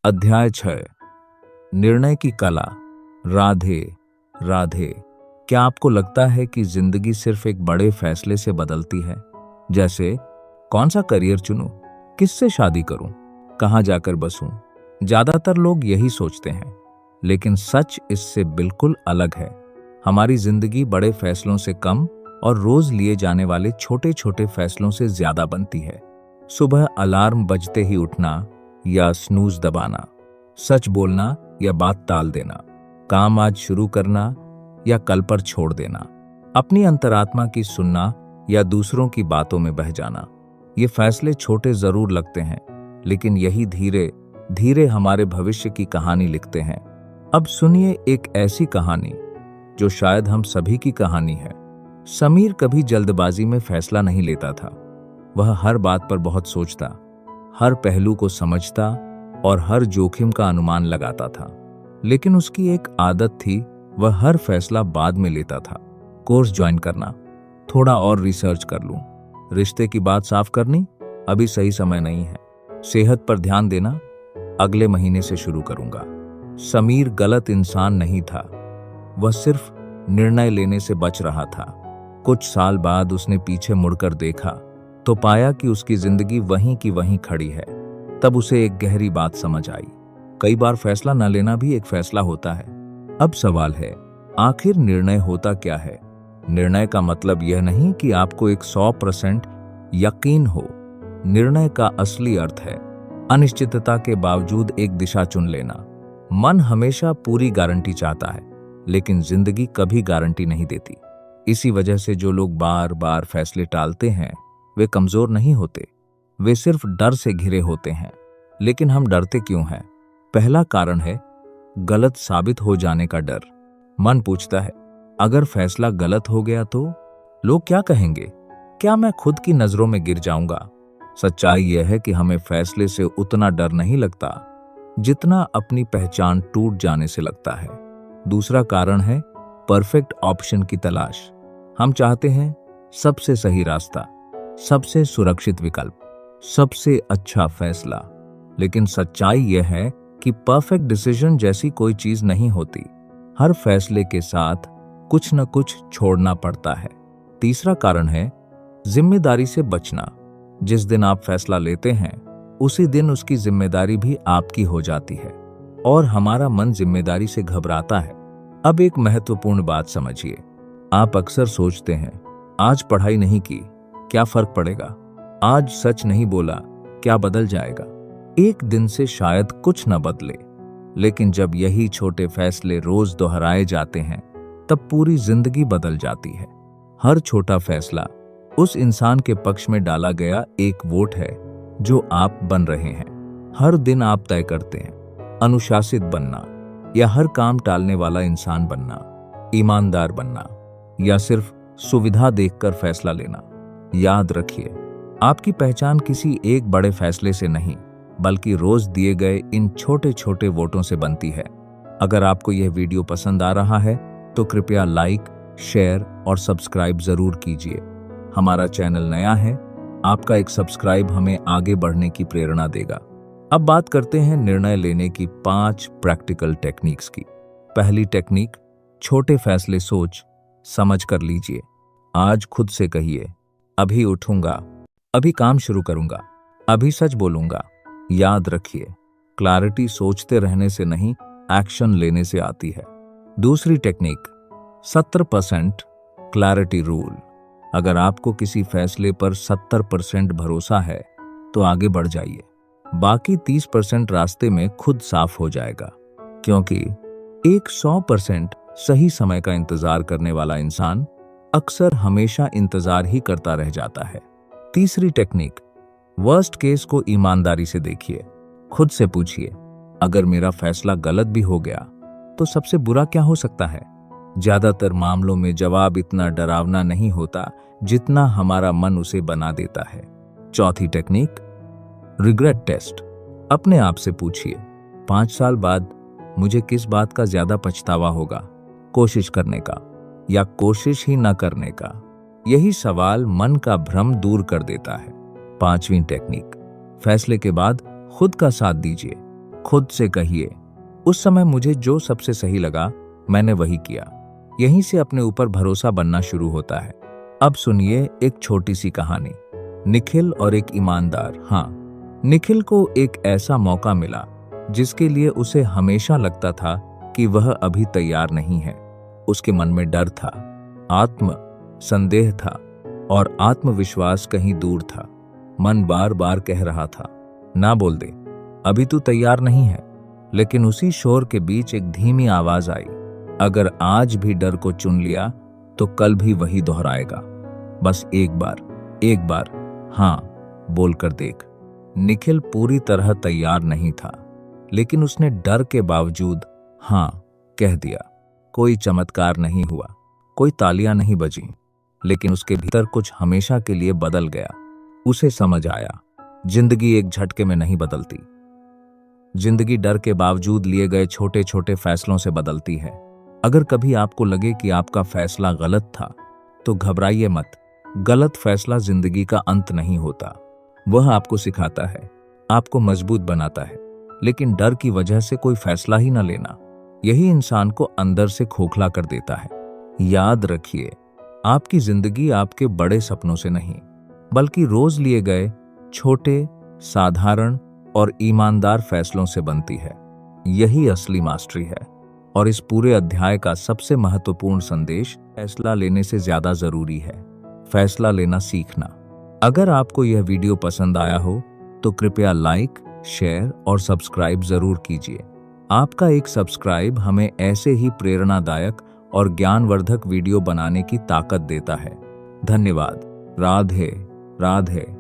अध्याय 6 निर्णय की कला। राधे राधे। क्या आपको लगता है कि जिंदगी सिर्फ एक बड़े फैसले से बदलती है, जैसे कौन सा करियर चुनूं, किससे शादी करूं, कहां जाकर बसूं? ज्यादातर लोग यही सोचते हैं, लेकिन सच इससे बिल्कुल अलग है। हमारी जिंदगी बड़े फैसलों से कम और रोज लिए जाने वाले छोटे छोटे फैसलों से ज्यादा बनती है। सुबह अलार्म बजते ही उठना या स्नूज दबाना, सच बोलना या बात टाल देना, काम आज शुरू करना या कल पर छोड़ देना, अपनी अंतरात्मा की सुनना या दूसरों की बातों में बह जाना। ये फैसले छोटे जरूर लगते हैं, लेकिन यही धीरे धीरे हमारे भविष्य की कहानी लिखते हैं। अब सुनिए एक ऐसी कहानी जो शायद हम सभी की कहानी है। समीर कभी जल्दबाजी में फैसला नहीं लेता था। वह हर बात पर बहुत सोचता, हर पहलू को समझता और हर जोखिम का अनुमान लगाता था। लेकिन उसकी एक आदत थी, वह हर फैसला बाद में लेता था। कोर्स ज्वाइन करना, थोड़ा और रिसर्च कर लूं, रिश्ते की बात साफ करनी, अभी सही समय नहीं है, सेहत पर ध्यान देना, अगले महीने से शुरू करूंगा। समीर गलत इंसान नहीं था, वह सिर्फ निर्णय लेने से बच रहा था। कुछ साल बाद उसने पीछे मुड़कर देखा तो पाया कि उसकी जिंदगी वहीं की वहीं खड़ी है। तब उसे एक गहरी बात समझ आई, कई बार फैसला न लेना भी एक फैसला होता है। अब सवाल है, आखिर निर्णय होता क्या है? निर्णय का मतलब यह नहीं कि आपको एक 100% यकीन हो। निर्णय का असली अर्थ है अनिश्चितता के बावजूद एक दिशा चुन लेना। मन हमेशा पूरी गारंटी चाहता है, लेकिन जिंदगी कभी गारंटी नहीं देती। इसी वजह से जो लोग बार बार फैसले टालते हैं, वे कमजोर नहीं होते, वे सिर्फ डर से घिरे होते हैं। लेकिन हम डरते क्यों हैं? पहला कारण है गलत साबित हो जाने का डर। मन पूछता है, अगर फैसला गलत हो गया तो लोग क्या कहेंगे? क्या मैं खुद की नजरों में गिर जाऊंगा? सच्चाई यह है कि हमें फैसले से उतना डर नहीं लगता जितना अपनी पहचान टूट जाने से लगता है। दूसरा कारण है परफेक्ट ऑप्शन की तलाश। हम चाहते हैं सबसे सही रास्ता, सबसे सुरक्षित विकल्प, सबसे अच्छा फैसला। लेकिन सच्चाई यह है कि परफेक्ट डिसीजन जैसी कोई चीज नहीं होती। हर फैसले के साथ कुछ न कुछ छोड़ना पड़ता है। तीसरा कारण है जिम्मेदारी से बचना। जिस दिन आप फैसला लेते हैं, उसी दिन उसकी जिम्मेदारी भी आपकी हो जाती है और हमारा मन जिम्मेदारी से घबराता है। अब एक महत्वपूर्ण बात समझिए। आप अक्सर सोचते हैं, आज पढ़ाई नहीं की, क्या फर्क पड़ेगा? आज सच नहीं बोला, क्या बदल जाएगा? एक दिन से शायद कुछ न बदले, लेकिन जब यही छोटे फैसले रोज दोहराए जाते हैं, तब पूरी जिंदगी बदल जाती है। हर छोटा फैसला उस इंसान के पक्ष में डाला गया एक वोट है जो आप बन रहे हैं। हर दिन आप तय करते हैं, अनुशासित बनना या हर काम टालने वाला इंसान बनना, ईमानदार बनना या सिर्फ सुविधा देखकर फैसला लेना। याद रखिए, आपकी पहचान किसी एक बड़े फैसले से नहीं, बल्कि रोज दिए गए इन छोटे छोटे वोटों से बनती है। अगर आपको यह वीडियो पसंद आ रहा है तो कृपया लाइक, शेयर और सब्सक्राइब जरूर कीजिए। हमारा चैनल नया है, आपका एक सब्सक्राइब हमें आगे बढ़ने की प्रेरणा देगा। अब बात करते हैं निर्णय लेने की 5 प्रैक्टिकल टेक्निक्स की। पहली टेक्निक, छोटे फैसले सोच समझ कर लीजिए। आज खुद से कहिए, अभी उठूंगा, अभी काम शुरू करूंगा, अभी सच बोलूंगा। याद रखिए, क्लैरिटी सोचते रहने से नहीं, एक्शन लेने से आती है। दूसरी टेक्निक, 70% क्लैरिटी रूल। अगर आपको किसी फैसले पर 70% भरोसा है तो आगे बढ़ जाइए, बाकी 30% रास्ते में खुद साफ हो जाएगा। क्योंकि एक 100% सही समय का इंतजार करने वाला इंसान अक्सर हमेशा इंतजार ही करता रह जाता है। तीसरी टेक्निक, वर्स्ट केस को ईमानदारी से देखिए। खुद से पूछिए, अगर मेरा फैसला गलत भी हो गया तो सबसे बुरा क्या हो सकता है? ज्यादातर मामलों में जवाब इतना डरावना नहीं होता जितना हमारा मन उसे बना देता है। चौथी टेक्निक, रिग्रेट टेस्ट। अपने आप से पूछिए, 5 साल बाद मुझे किस बात का ज्यादा पछतावा होगा, कोशिश करने का या कोशिश ही न करने का? यही सवाल मन का भ्रम दूर कर देता है। 5वीं टेक्निक, फैसले के बाद खुद का साथ दीजिए। खुद से कहिए, उस समय मुझे जो सबसे सही लगा मैंने वही किया। यहीं से अपने ऊपर भरोसा बनना शुरू होता है। अब सुनिए एक छोटी सी कहानी, निखिल और एक ईमानदार। हाँ, निखिल को एक ऐसा मौका मिला जिसके लिए उसे हमेशा लगता था कि वह अभी तैयार नहीं है। उसके मन में डर था, आत्म संदेह था और आत्मविश्वास कहीं दूर था। मन बार बार कह रहा था, ना बोल दे, अभी तू तैयार नहीं है। लेकिन उसी शोर के बीच एक धीमी आवाज आई, अगर आज भी डर को चुन लिया तो कल भी वही दोहराएगा। बस एक बार हाँ बोलकर देख। निखिल पूरी तरह तैयार नहीं था, लेकिन उसने डर के बावजूद हाँ कह दिया। कोई चमत्कार नहीं हुआ, कोई तालियां नहीं बजी, लेकिन उसके भीतर कुछ हमेशा के लिए बदल गया। उसे समझ आया, जिंदगी एक झटके में नहीं बदलती। जिंदगी डर के बावजूद लिए गए छोटे छोटे फैसलों से बदलती है। अगर कभी आपको लगे कि आपका फैसला गलत था, तो घबराइए मत। गलत फैसला जिंदगी का अंत नहीं होता। वह आपको सिखाता है, आपको मजबूत बनाता है। लेकिन डर की वजह से कोई फैसला ही न लेना, यही इंसान को अंदर से खोखला कर देता है। याद रखिए, आपकी जिंदगी आपके बड़े सपनों से नहीं, बल्कि रोज लिए गए छोटे, साधारण और ईमानदार फैसलों से बनती है। यही असली मास्टरी है। और इस पूरे अध्याय का सबसे महत्वपूर्ण संदेश फैसला लेने से ज्यादा जरूरी है। फैसला लेना सीखना। अगर आपको यह वीडियो पसंद आया हो तो कृपया लाइक, शेयर और सब्सक्राइब जरूर कीजिए। आपका एक सब्सक्राइब हमें ऐसे ही प्रेरणादायक और ज्ञानवर्धक वीडियो बनाने की ताकत देता है। धन्यवाद। राधे राधे।